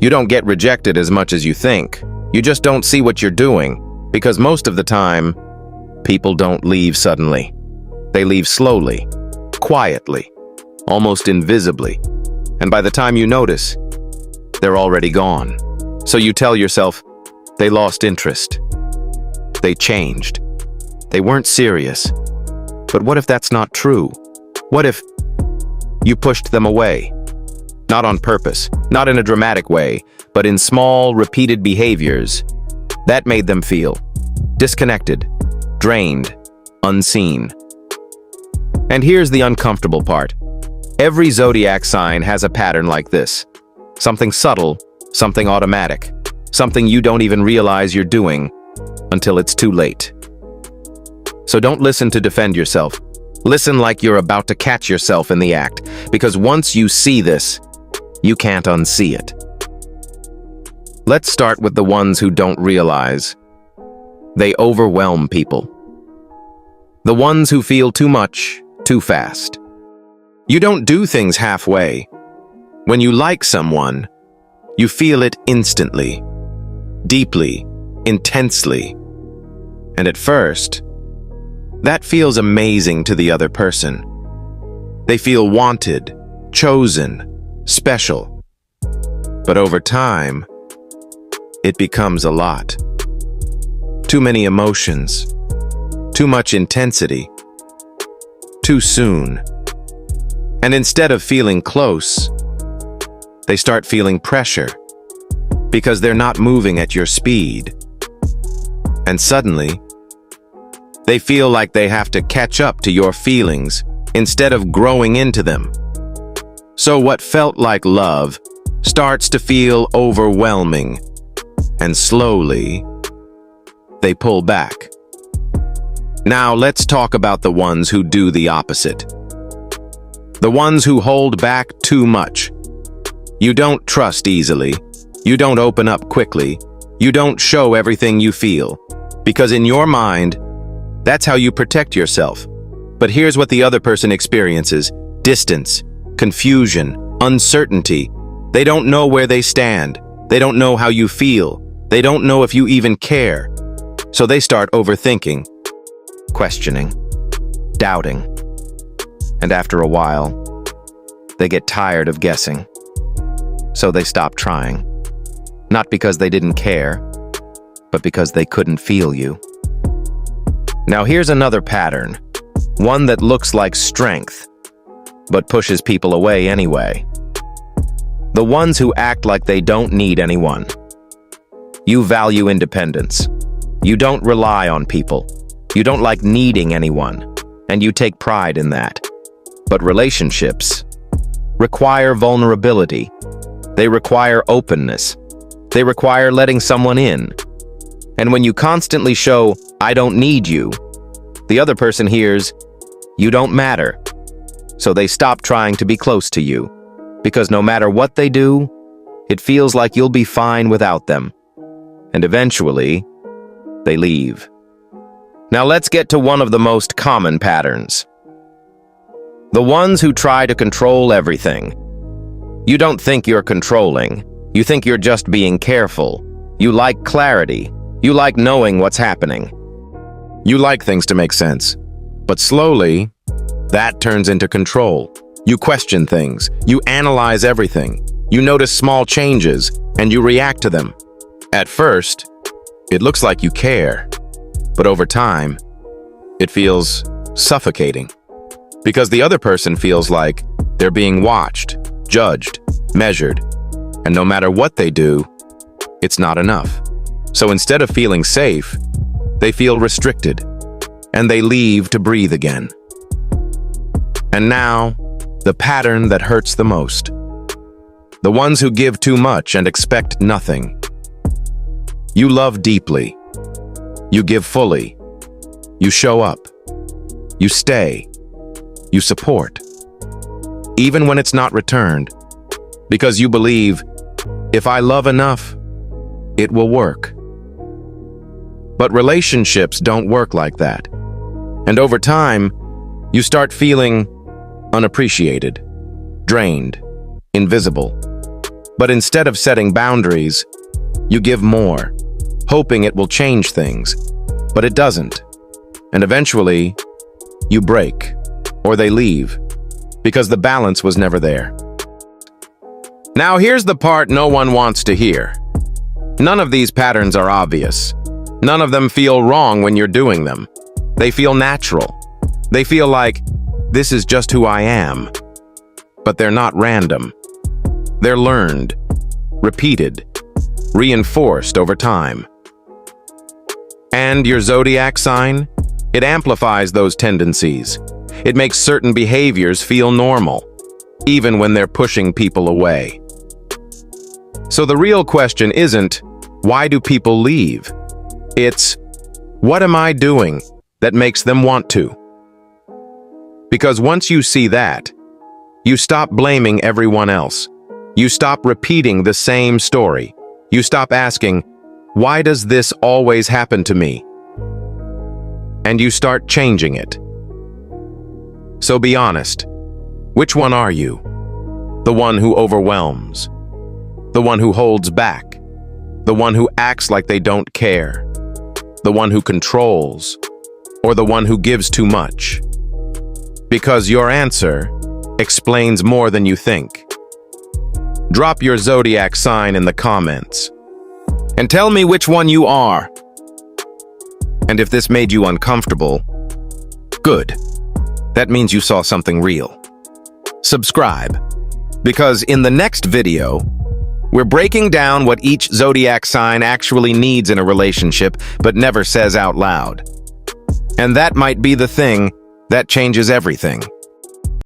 You don't get rejected as much as you think. You just don't see what you're doing, because most of the time, people don't leave suddenly. They leave slowly, quietly, almost invisibly. And by the time you notice, they're already gone. So you tell yourself, they lost interest. They changed. They weren't serious. But what if that's not true? What if you pushed them away? Not on purpose, not in a dramatic way, but in small, repeated behaviors. That made them feel disconnected, drained, unseen. And here's the uncomfortable part. Every zodiac sign has a pattern like this. Something subtle, something automatic, something you don't even realize you're doing until it's too late. So don't listen to defend yourself. Listen like you're about to catch yourself in the act, because once you see this, you can't unsee it. Let's start with the ones who don't realize. They overwhelm people. The ones who feel too much, too fast. You don't do things halfway. When you like someone, you feel it instantly, deeply, intensely. And at first, that feels amazing to the other person. They feel wanted, chosen, special. But over time, it becomes a lot. Too many emotions, too much intensity, too soon. And instead of feeling close, they start feeling pressure because they're not moving at your speed. And suddenly, they feel like they have to catch up to your feelings instead of growing into them. So what felt like love starts to feel overwhelming, and slowly, they pull back. Now let's talk about the ones who do the opposite. The ones who hold back too much. You don't trust easily. You don't open up quickly. You don't show everything you feel. Because in your mind, that's how you protect yourself. But here's what the other person experiences: distance, confusion, uncertainty. They don't know where they stand. They don't know how you feel. They don't know if you even care. So they start overthinking, questioning, doubting. And after a while, they get tired of guessing. So they stop trying. Not because they didn't care, but because they couldn't feel you. Now here's another pattern, one that looks like strength, but pushes people away anyway. The ones who act like they don't need anyone. You value independence. You don't rely on people. You don't like needing anyone, and you take pride in that. But relationships require vulnerability. They require openness. They require letting someone in. And when you constantly show, "I don't need you," the other person hears, "You don't matter." So they stop trying to be close to you, because no matter what they do, it feels like you'll be fine without them. And eventually, they leave. Now let's get to one of the most common patterns. The ones who try to control everything. You don't think you're controlling. You think you're just being careful. You like clarity. You like knowing what's happening. You like things to make sense. But slowly, that turns into control. You question things. You analyze everything. You notice small changes, and you react to them. At first, it looks like you care. But over time, it feels suffocating. Because the other person feels like they're being watched, judged, measured, and no matter what they do, it's not enough. So instead of feeling safe, they feel restricted, and they leave to breathe again. And now, the pattern that hurts the most. The ones who give too much and expect nothing. You love deeply. You give fully. You show up. You stay. You support. Even when it's not returned. Because you believe, if I love enough, it will work. But relationships don't work like that. And over time, you start feeling unappreciated, drained, invisible. But instead of setting boundaries, you give more, hoping it will change things. But it doesn't. And eventually, you break, or they leave, because the balance was never there. Now here's the part no one wants to hear. None of these patterns are obvious. None of them feel wrong when you're doing them. They feel natural. They feel like, this is just who I am. But they're not random. They're learned, repeated, reinforced over time. And your zodiac sign? It amplifies those tendencies. It makes certain behaviors feel normal, even when they're pushing people away. So the real question isn't, why do people leave? It's, what am I doing that makes them want to? Because once you see that, you stop blaming everyone else. You stop repeating the same story. You stop asking, why does this always happen to me? And you start changing it. So be honest. Which one are you? The one who overwhelms? The one who holds back? The one who acts like they don't care? The one who controls? Or the one who gives too much? Because your answer explains more than you think. Drop your zodiac sign in the comments. And tell me which one you are. And if this made you uncomfortable, good. That means you saw something real. Subscribe, because in the next video, we're breaking down what each zodiac sign actually needs in a relationship, but never says out loud. And that might be the thing that changes everything.